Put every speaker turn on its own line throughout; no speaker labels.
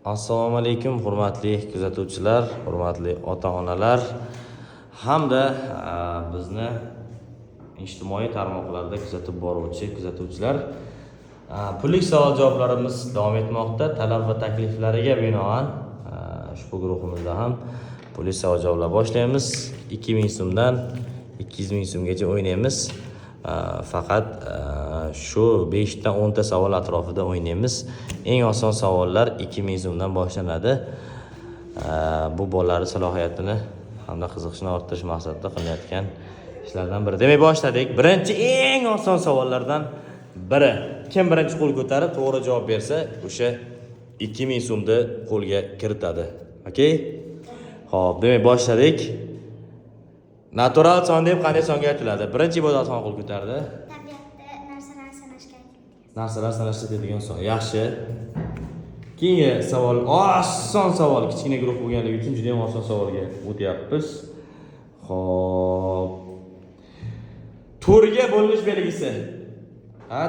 Assalomu alaykum hurmatli kuzatuvchilar, hurmatli ota-onalar hamda bizni ijtimoiy tarmoqlarda kuzatib boruvchi kuzatuvchilar. Pullik savol-javoblarimiz davom etmoqda. Talab va takliflariga binoan ushbu guruhimizda ham pullik savol-javoblar boshlaymiz. 2000 so'mdan 200 ming so'mgacha o'ynaymiz. Faqat shu 5 dan 10 ta savol atrofida o'ynaymiz. Eng oson savollar 2000 so'mdan boshlanadi. Bu bolalar salohiyatini hamda qiziqishini orttirish maqsadida qilayotgan ishlardan biri. Demak, boshladik. Birinchi eng oson savollardan biri. Kim birinchi qo'l ko'tarib to'g'ri javob bersa, o'sha 2000 so'mni qo'lga kiritadi. Okey? Xo'p, demak boshladik. Natural son deb qanday songa aytiladi? Birinchi ibodatxon qo'l ko'tardi.
Tabiatda narsalar sanashga aytilgan.
Narsalar sanashga deydigan son. Yaxshi. Keyingi savol oson savol, kichkina guruh bo'lganligi uchun juda ham oson savolga o'tyapmiz. Xo'p. To'rga bo'linish belgisi.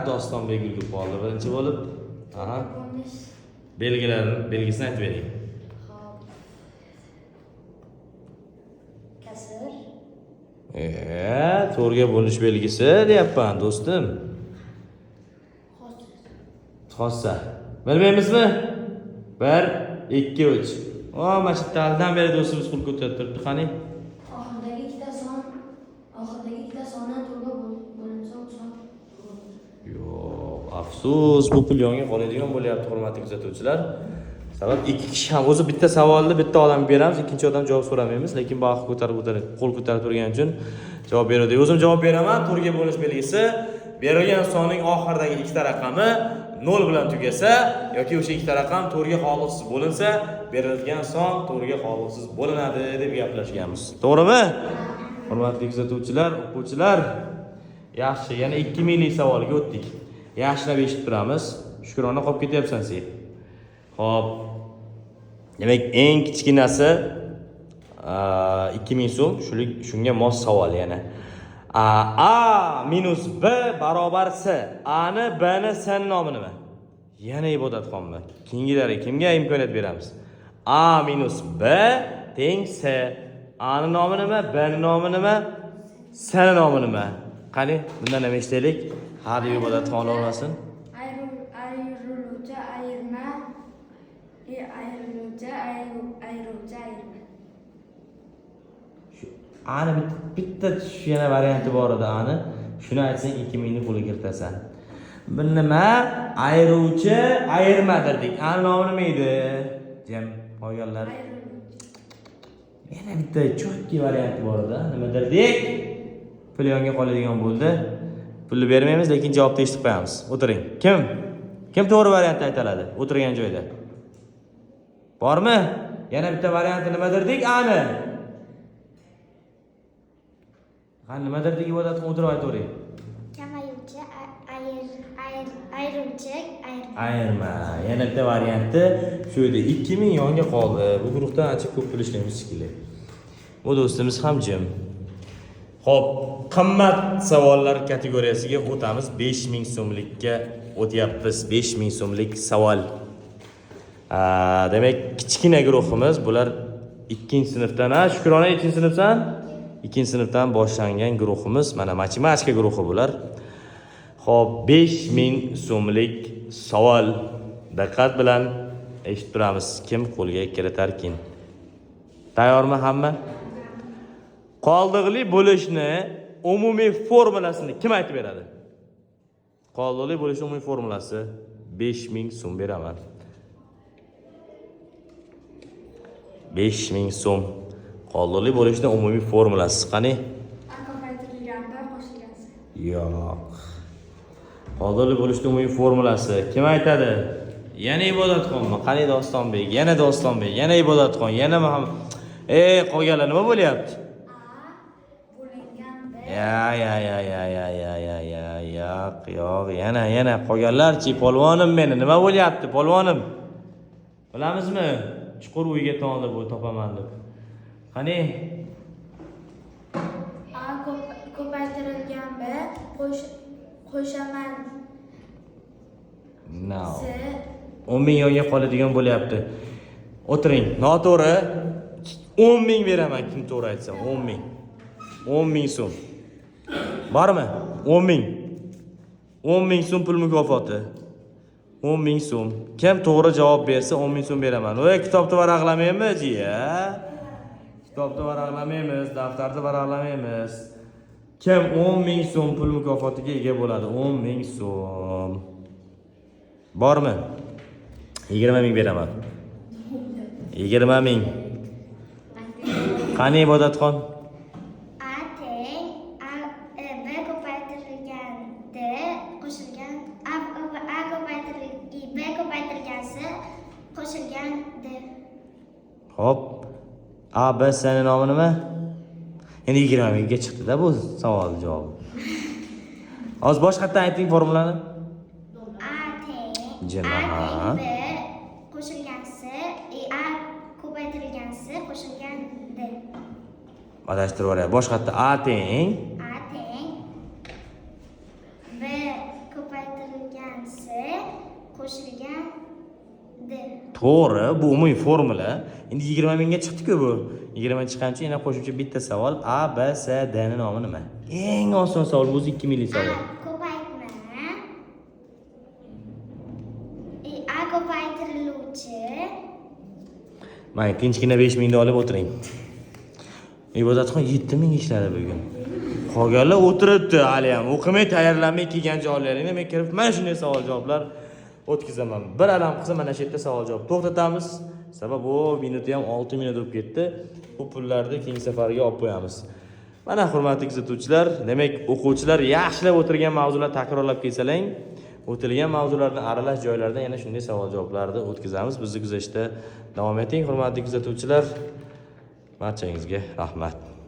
Dostonbek Gulgul qoldi birinchi bo'lib. Belgisini aytib bering. To'rga bo'linish belgisi deyapman, do'stim. Xossa. Bilmaymizmi? 1, 2, 3. Mana shu taldan beri do'stimiz qo'l ko'tarib turibdi, qani?
Oxirdagi ikkita sondan to'rga bo'linsa son.
Yo'q, afsus, bu pul yonga qoladigan bo'lyapti, hurmatli kuzatuvchilar. Sabab ikki kishi ham o'zi bitta savolni bitta odamga beramiz, ikkinchi odam javob so'ramaymiz, lekin bahs qo'l ko'tarib turgani uchun javob beradi. O'zim javob beraman. To'rga bo'linish belgisi berilgan sonning oxiridagi ikkita raqami 0 bilan tugasa yoki o'sha ikkita raqam to'rga xoliqsiz bo'linsa, berilgan son to'rga xoliqsiz bo'linadi deb gaplashganmiz. To'g'rimi? Hurmatli kuzatuvchilar, o'quvchilar, yaxshi, yana 2000 lik savolga o'tdik. Yaxshilab eshitib turamiz. Shukrona qolib ketyapsan sen. Xo'p. Demak, eng kichkinasi 2000 so'm, shunga mos savol yana. A minus B barobar C. A ni B ni S ni nomi nima? Yana ibodatxonmi? Keyingilari kimga imkoniyat beramiz? A minus B teng C. A ni nomi nima? B ni nomi nima? S ni nomi nima? Qani, bundan nima eshitaylik? Ha deb ibodatxon olmasin.
Ayriluvchi ayirma. Ayriluvchi ayirma.
Ani bitta yana varianti bor edi, ani. Shuni aytsang 2000 ni qo'lga kiritasan. Bu nima? Ayiruvchi ayirmadirdik. Ani nomi nima edi? Jam qolganlar. Yana bitta chotki varianti bor edi. Nima derdik? Pul yonga qoladigan bo'ldi. Pulni bermaymiz, lekin javobni eshitib qo'yamiz. O'tiring. Kim to'g'ri variantni aytadi? O'tirgan joyda. Bormi? Yana bitta varianti nima derdik? Ani. Qani nima derdik ibodatni o'tirib aytavering.
Kamayuvchi ayiruvchi
Ayirma. Yana bitta varianti shu edi. 2000 yonga qoldi. Bu guruhdan ancha ko'p pul ishlaymiz shekilli. Bu do'stimiz ham jim. Xo'p, qimmat savollar kategoriyasiga o'tamiz. 5000 so'mlikka o'tyapmiz. 5000 so'mlik savol. Demak, kichkina guruhimiz bular 2-sinfdan, Shukrona 2-sinfdan, 2-sinfdan boshlangan guruhimiz. Mana matematika guruhi bular. Xo'p, 5000 so'mlik savol. Diqqat bilan eshitib turamiz. Kim qo'lga kiritarkin? Tayyormi hamma? Qoldiqli bo'lishni umumiy formulasini kim aytib beradi? Qoldiqli bo'lishning umumiy formulasi 5000 so'm beraman. 5000 so'm. Qoldiqli bo'lishning umumiy formulasi qani?
Ko'paytirilganda qo'shilgani.
Yo'q. Qoldiqli bo'lishning umumiy formulasi kim aytadi? Yana ibodatxonmi? Qani Dostonbek? Yana Dostonbek, yana ibodatxon, yana Muhammad. Qolganlar nima bo'lyapti? Yo'q, yana qolganlarchi, polvonim meni, nima bo'lyapti, polvonim? Bilamizmi? Chuqur uyga to'g'ri bu topaman deb. Qani?
A ko'paytirilgan B qo'shaman.
No. 10 ming yonga qoladigan bo'lyapti. O'tiring. Noto'g'ri. 10 ming beraman kim to'g'ri aytsa. 10 ming. 10 ming so'm. Bormi? 10 ming. 10 ming so'm pul mukofoti. 10 ming so'm. Kim to'g'ri javob bersa 10 ming so'm beraman. Voy, kitobni varaqlamaymiz, jiya. Kitobni varaqlamaymiz, daftarni varaqlamaymiz. Kim 10 ming so'm pul mukofotiga ega bo'ladi? 10 ming so'm. Bormi? 20 ming beraman. 20 ming. Qani Ibodatxon?
A teng B ko'paytirilgan D qo'shilgan A ko'paytirilgan B ko'paytirilgan C qo'shilgan D.
Hop. A, B, C ning nomi nima? Endi 20 mingga chiqdi-da bu savol javobi. Hozir boshqatdan ayting formulani.
A teng
Jinoha.
B qo'shilgan C A ko'paytirilgan C qo'shilgan D.
Adashtirib yuboryapti. Boshqatda A teng
A teng B ko'paytirilgan C qo'shilgan D.
to'g'ri, bu umumiy formula. Endi 20 mingga chiqdi-ku bu. 20 chiqqancha yana qo'shimcha bitta savol. A, B, C, D ning nomi nima? Eng oson savol bu 2 minglik savol.
Ko'paytma A ko'paytiriluvchi
Mana tinchgina 5 mingni olib o'tiring. Ibodatxon 7 ming ishladi bugun. Qolganlar o'tiribdi hali ham. O'qimay tayyorlanmay kelgan joylaringga men kirib mana shunday savol javoblar o'tkazaman. Bir alam qilsa mana shu yerda savol javob to'xtatamiz. Sabab bu minuti ham 6 minut bo'lib ketdi. Bu pullarni keyingi safarga olib qo'yamiz. Mana hurmatli kuzatuvchilar, demak o'quvchilar yaxshilab o'tirgan mavzular takrorlab kelsalang, o'tilgan mavzularni aralash joylardan yana shunday savol javoblarni o'tkazamiz. Bizni kuzatishda davom eting hurmatli kuzatuvchilar. Barchangizga rahmat.